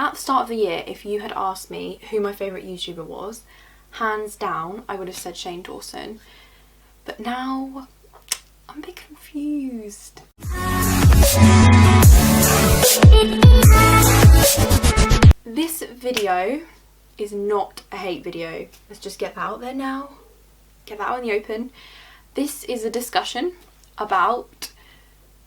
At the start of the year, if you had asked me who my favourite YouTuber was, hands down, I would have said Shane Dawson. But now, I'm a bit confused. This video is not a hate video. Let's just get that out there now. Get that out in the open. This is a discussion about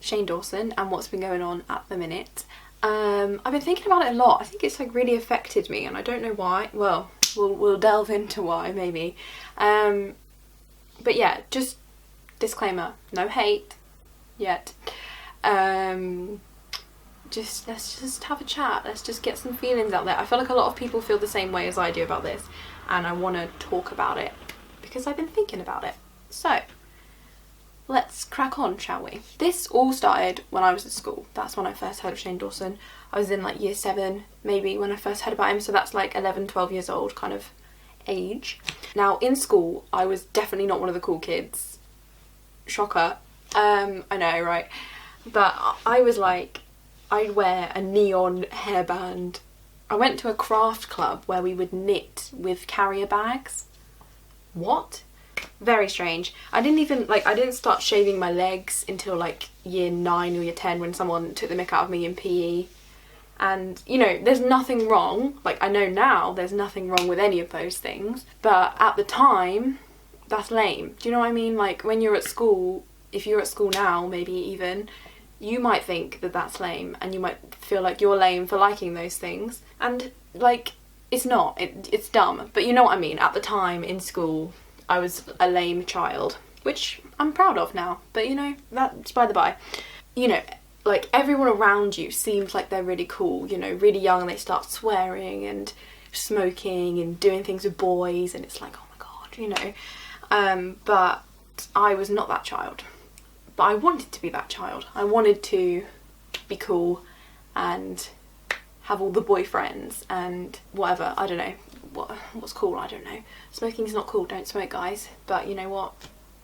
Shane Dawson and what's been going on at the minute. I've been thinking about it a lot. I think it's like really affected me and I don't know why. Well, we'll delve into why maybe. But yeah, just disclaimer, no hate yet. Let's just have a chat. Let's just get some feelings out there. I feel like a lot of people feel the same way as I do about this and I want to talk about it because I've been thinking about it. So let's crack on, shall we? This all started when I was at school. That's when I first heard of Shane Dawson. I was in like year 7 maybe when I first heard about him, so that's like 11, 12 years old kind of age. Now in school I was definitely not one of the cool kids. Shocker. I know, right? But I was like, I'd wear a neon hairband. I went to a craft club where we would knit with carrier bags. What? Very strange. I didn't start shaving my legs until like year 9 or year 10 when someone took the mick out of me in PE. And, you know, there's nothing wrong. Like, I know now there's nothing wrong with any of those things. But at the time, that's lame. Do you know what I mean? Like, when you're at school, if you're at school now, maybe even, you might think that that's lame. And you might feel like you're lame for liking those things. And, like, it's not. It's dumb. But you know what I mean? At the time, in school, I was a lame child, which I'm proud of now, but you know, that's by the by. You know, like everyone around you seems like they're really cool, you know, really young and they start swearing and smoking and doing things with boys and it's like, oh my god, you know. But I was not that child. But I wanted to be that child. I wanted to be cool and have all the boyfriends and whatever, I don't know. What's cool, I don't know. Smoking's not cool, don't smoke guys. But you know what,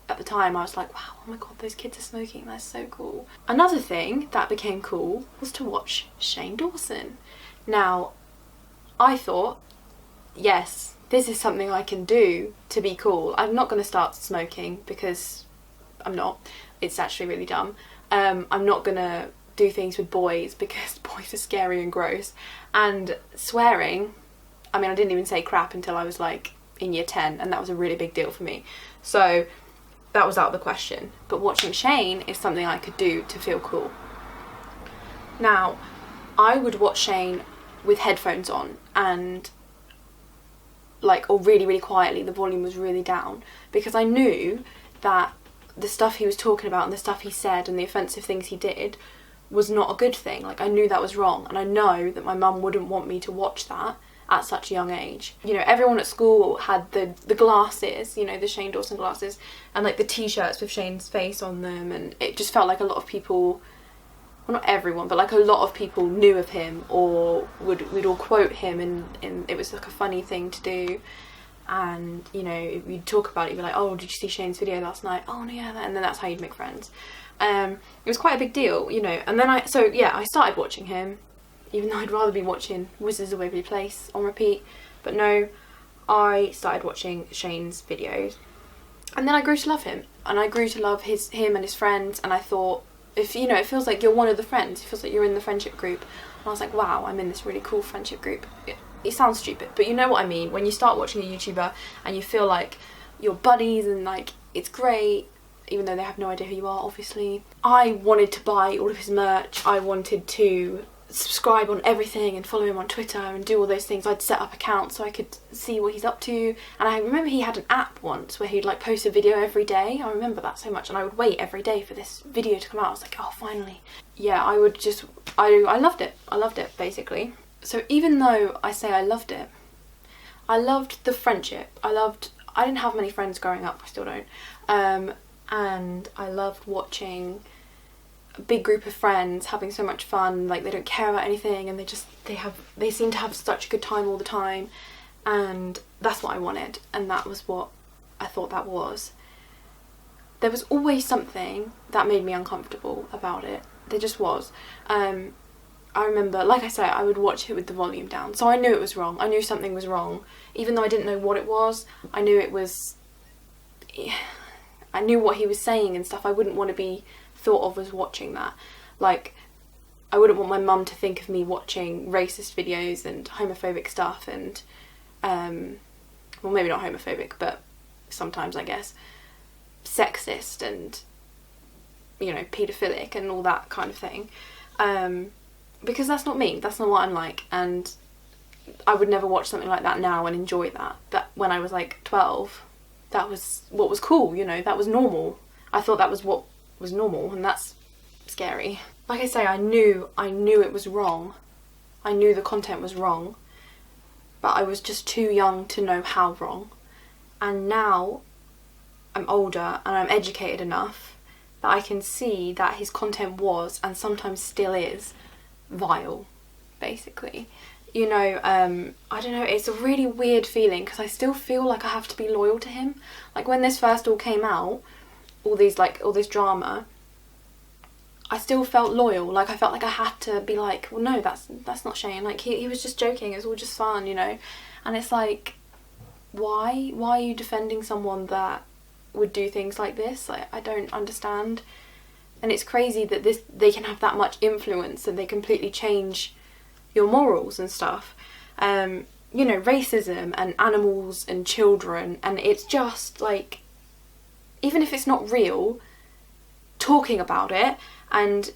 at the time I was like, wow, oh my god, those kids are smoking, that's so cool. Another thing that became cool was to watch Shane Dawson. Now I thought, yes, this is something I can do to be cool. I'm not going to start smoking because I'm not, it's actually really dumb. I'm not going to do things with boys because boys are scary and gross. And swearing, I mean, I didn't even say crap until I was like in year 10 and that was a really big deal for me. So that was out of the question. But watching Shane is something I could do to feel cool. Now, I would watch Shane with headphones on and like, or really, really quietly, the volume was really down because I knew that the stuff he was talking about and the stuff he said and the offensive things he did was not a good thing. Like, I knew that was wrong and I know that my mum wouldn't want me to watch that at such a young age. You know, everyone at school had the glasses, you know, the Shane Dawson glasses, and like the t-shirts with Shane's face on them, and it just felt like a lot of people, well not everyone, but like a lot of people knew of him or would all quote him and it was like a funny thing to do. And you know, you'd talk about it, you'd be like, oh, did you see Shane's video last night? Oh no, yeah, and then that's how you'd make friends. It was quite a big deal, you know, and then I started watching him, even though I'd rather be watching Wizards of Waverly Place on repeat. But no, I started watching Shane's videos. And then I grew to love him. And I grew to love him and his friends. And I thought, if you know, it feels like you're one of the friends. It feels like you're in the friendship group. And I was like, wow, I'm in this really cool friendship group. It sounds stupid, but you know what I mean. When you start watching a YouTuber and you feel like you're buddies and like, it's great, even though they have no idea who you are, obviously. I wanted to buy all of his merch. I wanted to subscribe on everything and follow him on Twitter and do all those things. I'd set up accounts so I could see what he's up to, and I remember he had an app once where he'd like post a video every day. I remember that so much, and I would wait every day for this video to come out. I was like, oh, finally. Yeah, I loved it. I loved it, basically. So even though I say I loved it, I loved the friendship. I didn't have many friends growing up, I still don't, and I loved watching a big group of friends having so much fun, like they don't care about anything and they seem to have such a good time all the time, and that's what I wanted, and that was what I thought that was. There was always something that made me uncomfortable about it. There just was. I remember, like I say, I would watch it with the volume down, so I knew it was wrong. I knew something was wrong. Even though I didn't know what it was, I knew it was... I knew what he was saying and stuff. I wouldn't want to be thought of as watching that. Like, I wouldn't want my mum to think of me watching racist videos and homophobic stuff and, well, maybe not homophobic, but sometimes, I guess, sexist and, you know, paedophilic and all that kind of thing. Because that's not me, that's not what I'm like, and I would never watch something like that now and enjoy that. That when I was like 12, that was what was cool, you know, that was normal. I thought that was what was normal, and that's scary. Like I say, I knew it was wrong. I knew the content was wrong, but I was just too young to know how wrong. And now I'm older and I'm educated enough that I can see that his content was, and sometimes still is, vile, basically. You know, I don't know, it's a really weird feeling because I still feel like I have to be loyal to him. Like when this first all came out, all this drama, I still felt loyal. Like I felt like I had to be like, well no, that's not Shane. Like he was just joking, it's all just fun, you know. And it's like, why are you defending someone that would do things like this? Like, I don't understand. And it's crazy that they can have that much influence and they completely change your morals and stuff. You know, racism and animals and children, and it's just like, even if it's not real, talking about it, and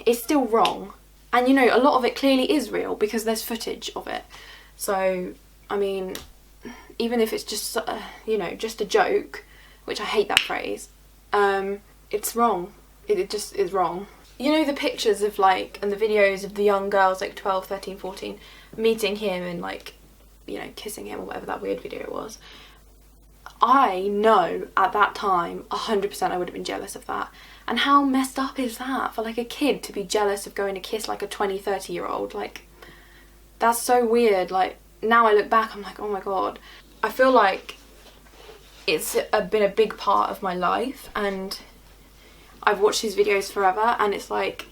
it's still wrong. And you know, a lot of it clearly is real because there's footage of it. So, I mean, even if it's just, you know, just a joke, which I hate that phrase, it's wrong. It just is wrong. You know, the pictures of like, and the videos of the young girls, like 12, 13, 14, meeting him and like, you know, kissing him or whatever that weird video was. I know at that time, 100% I would have been jealous of that. And how messed up is that for like a kid to be jealous of going to kiss like a 20, 30-year-old? Like, that's so weird. Like, now I look back, I'm like, oh my god. I feel like it's been a big part of my life, and I've watched his videos forever, and it's like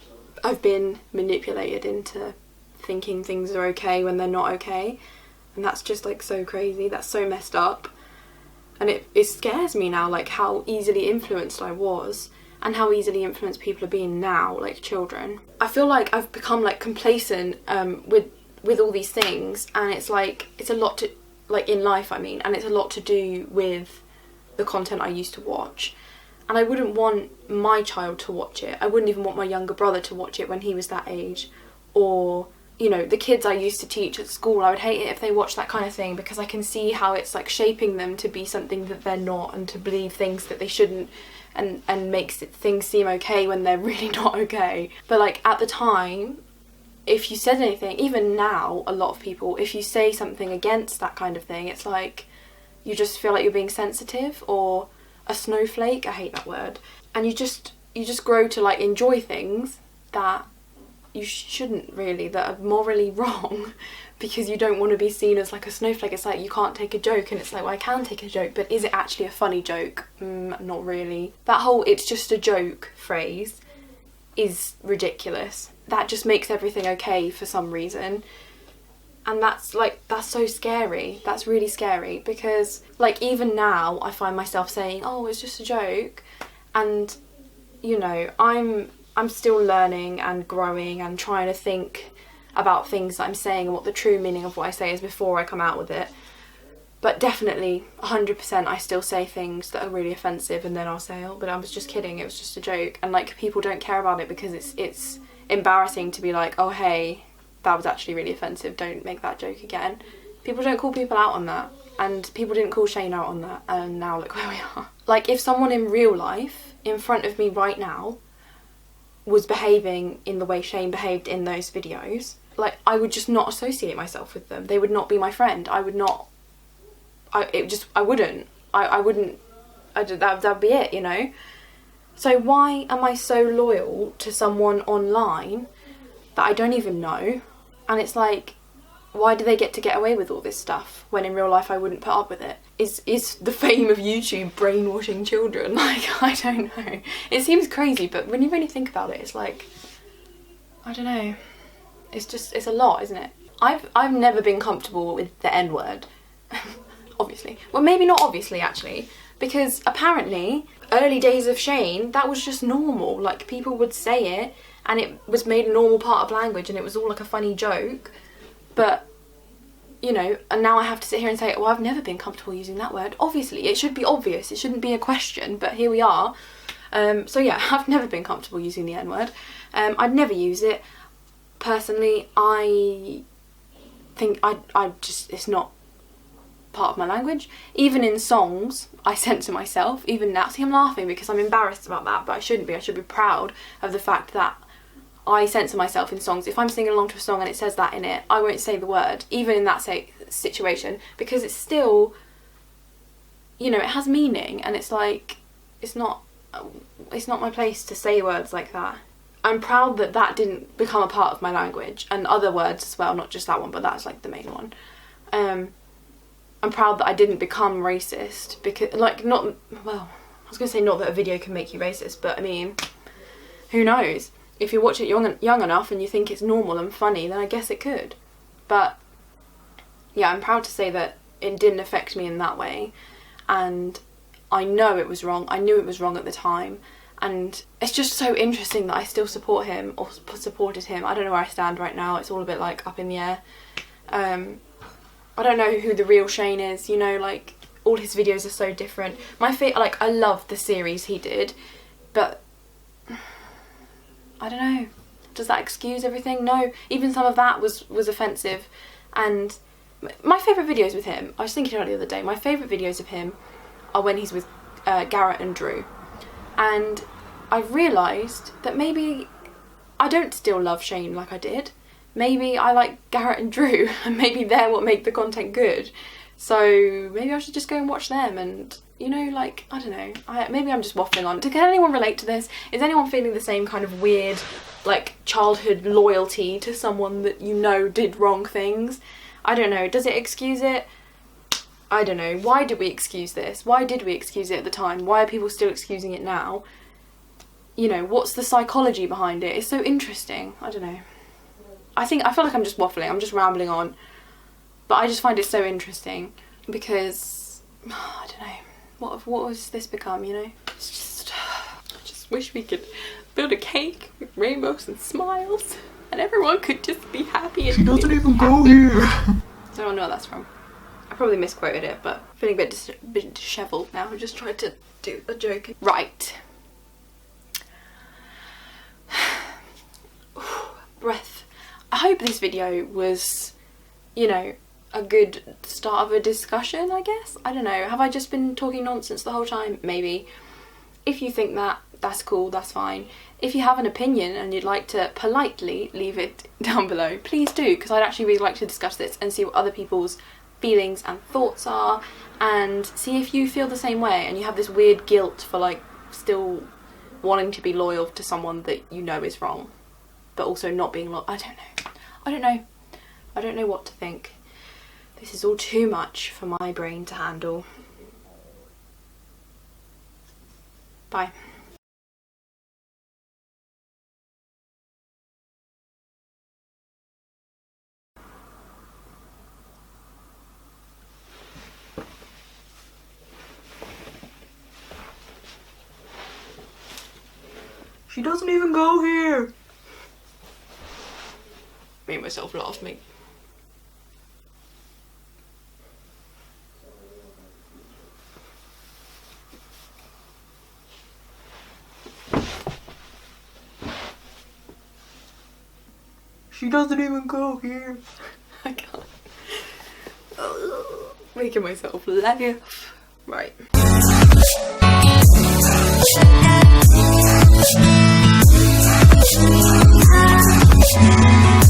I've been manipulated into thinking things are okay when they're not okay, and that's just like so crazy. That's so messed up, and it scares me now, like how easily influenced I was and how easily influenced people are being now, like children. I feel like I've become like complacent with all these things, and it's like it's a lot to, like in life I mean, and it's a lot to do with the content I used to watch. And I wouldn't want my child to watch it. I wouldn't even want my younger brother to watch it when he was that age. Or, you know, the kids I used to teach at school, I would hate it if they watched that kind of thing, because I can see how it's like shaping them to be something that they're not, and to believe things that they shouldn't, and makes things seem okay when they're really not okay. But like at the time, if you said anything, even now, a lot of people, if you say something against that kind of thing, it's like you just feel like you're being sensitive or a snowflake. I hate that word. And you just grow to like enjoy things that you shouldn't really, that are morally wrong, because you don't want to be seen as like a snowflake. It's like you can't take a joke, and it's like, well, I can take a joke, but is it actually a funny joke? Not really. That whole "it's just a joke" phrase is ridiculous. That just makes everything okay for some reason. And that's so scary. That's really scary, because like even now I find myself saying, oh, it's just a joke, and you know, I'm still learning and growing and trying to think about things that I'm saying and what the true meaning of what I say is before I come out with it. But definitely 100% I still say things that are really offensive, and then I'll say, oh, but I was just kidding, it was just a joke. And like people don't care about it because it's embarrassing to be like, oh hey, that was actually really offensive, don't make that joke again. People don't call people out on that, and people didn't call Shane out on that, and now look where we are. Like if someone in real life in front of me right now was behaving in the way Shane behaved in those videos, like I would just not associate myself with them. They would not be my friend. I would not, that'd be it, you know? So why am I so loyal to someone online that I don't even know? And it's like, why do they get away with all this stuff when in real life I wouldn't put up with it? Is the fame of YouTube brainwashing children? Like, I don't know. It seems crazy, but when you really think about it, it's like, I don't know. it's a lot, isn't it? I've never been comfortable with the N-word. Obviously. Well, maybe not obviously, actually. Because apparently, early days of Shane, that was just normal. Like, people would say it, and it was made a normal part of language, and it was all like a funny joke. But, you know, and now I have to sit here and say, well, I've never been comfortable using that word. Obviously, it should be obvious. It shouldn't be a question, but here we are. So yeah, I've never been comfortable using the N-word. I'd never use it. Personally, I think I just, it's not part of my language. Even in songs, I censor myself. Even now, see, I'm laughing because I'm embarrassed about that, but I shouldn't be. I should be proud of the fact that I censor myself in songs. If I'm singing along to a song and it says that in it, I won't say the word, even in that situation, because it's still, you know, it has meaning, and it's like, it's not my place to say words like that. I'm proud that that didn't become a part of my language, and other words as well, not just that one, but that's like the main one. I'm proud that I didn't become racist, because, like, not, well, I was going to say not that a video can make you racist, but I mean, who knows? If you watch it young enough and you think it's normal and funny, then I guess it could. But yeah, I'm proud to say that it didn't affect me in that way, and I know it was wrong. I knew it was wrong at the time, and it's just so interesting that I still support him, or supported him. I don't know where I stand right now. It's all a bit like up in the air. I don't know who the real Shane is, you know, like, all his videos are so different. Like, I love the series he did, but I don't know. Does that excuse everything? No. Even some of that was offensive. And my favourite videos with him, I was thinking about it the other day, my favourite videos of him are when he's with Garrett and Drew. And I've realised that maybe I don't still love Shane like I did. Maybe I like Garrett and Drew, and maybe they're what make the content good. So maybe I should just go and watch them, and, you know, like, I don't know. Maybe I'm just waffling on. Can anyone relate to this? Is anyone feeling the same kind of weird, like, childhood loyalty to someone that you know did wrong things? I don't know. Does it excuse it? I don't know. Why did we excuse this? Why did we excuse it at the time? Why are people still excusing it now? You know, what's the psychology behind it? It's so interesting. I don't know. I feel like I'm just waffling. I'm just rambling on. But I just find it so interesting because, I don't know, what has this become, you know? It's just, I just wish we could build a cake with rainbows and smiles and everyone could just be happy. And she doesn't even go here. I don't know what that's from. I probably misquoted it, but I'm feeling a bit dishevelled now. I just tried to do a joke. Right. Breath. I hope this video was, you know, a good start of a discussion, I guess. I don't know. Have I just been talking nonsense the whole time? Maybe. If you think that, that's cool, that's fine. If you have an opinion and you'd like to politely leave it down below, please do, because I'd actually really like to discuss this and see what other people's feelings and thoughts are, and see if you feel the same way and you have this weird guilt for, like, still wanting to be loyal to someone that you know is wrong, but also not being loyal. I don't know. I don't know what to think. This is all too much for my brain to handle. Bye. She doesn't even go here. Made myself laugh, mate. She doesn't even go here. I can't. Making myself laugh. Right.